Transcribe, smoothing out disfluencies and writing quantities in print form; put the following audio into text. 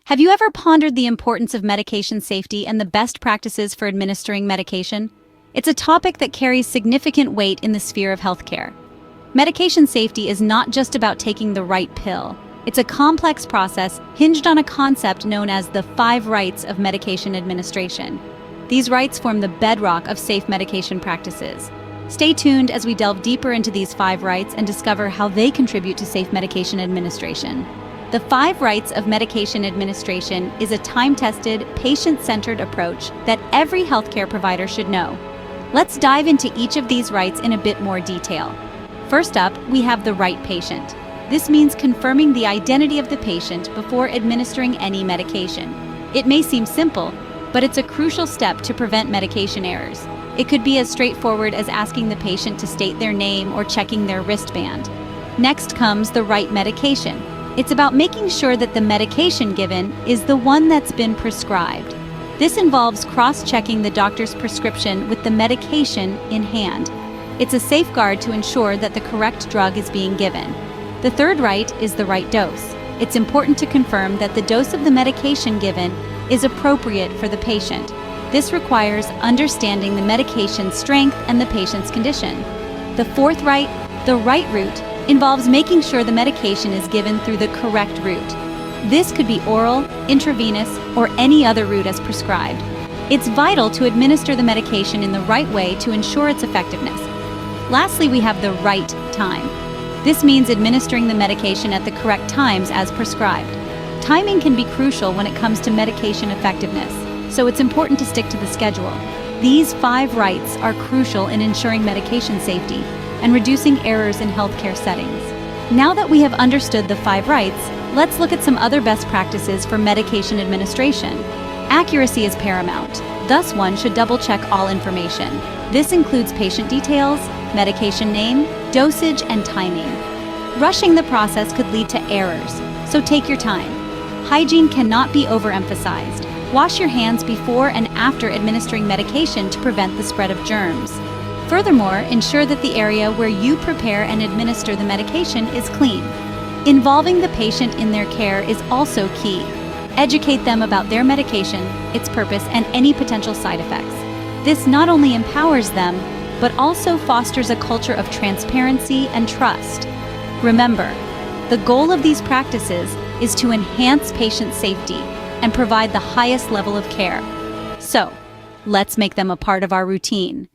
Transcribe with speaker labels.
Speaker 1: Have you ever pondered the importance of medication safety and the best practices for administering medication? It's a topic that carries significant weight in the sphere of healthcare. Medication safety is not just about taking the right pill. It's a complex process hinged on a concept known as the 5 rights of medication administration. These rights form the bedrock of safe medication practices. Stay tuned as we delve deeper into these 5 rights and discover how they contribute to safe medication administration. The 5 rights of medication administration is a time-tested, patient-centered approach that every healthcare provider should know. Let's dive into each of these rights in a bit more detail. First up, we have the right patient. This means confirming the identity of the patient before administering any medication. It may seem simple, but it's a crucial step to prevent medication errors. It could be as straightforward as asking the patient to state their name or checking their wristband. Next comes the right medication. It's about making sure that the medication given is the one that's been prescribed. This involves cross-checking the doctor's prescription with the medication in hand. It's a safeguard to ensure that the correct drug is being given. The third right is the right dose. It's important to confirm that the dose of the medication given is appropriate for the patient. This requires understanding the medication's strength and the patient's condition. The fourth right, the right route, involves making sure the medication is given through the correct route. This could be oral, intravenous, or any other route as prescribed. It's vital to administer the medication in the right way to ensure its effectiveness. Lastly, we have the right time. This means administering the medication at the correct times as prescribed. Timing can be crucial when it comes to medication effectiveness, so it's important to stick to the schedule. These 5 rights are crucial in ensuring medication safety and reducing errors in healthcare settings. Now that we have understood the 5 rights, let's look at some other best practices for medication administration. Accuracy is paramount, thus one should double-check all information. This includes patient details, medication name, dosage, and timing. Rushing the process could lead to errors, so take your time. Hygiene cannot be overemphasized. Wash your hands before and after administering medication to prevent the spread of germs. Furthermore, ensure that the area where you prepare and administer the medication is clean. Involving the patient in their care is also key. Educate them about their medication, its purpose, and any potential side effects. This not only empowers them, but also fosters a culture of transparency and trust. Remember, the goal of these practices is to enhance patient safety and provide the highest level of care. So, let's make them a part of our routine.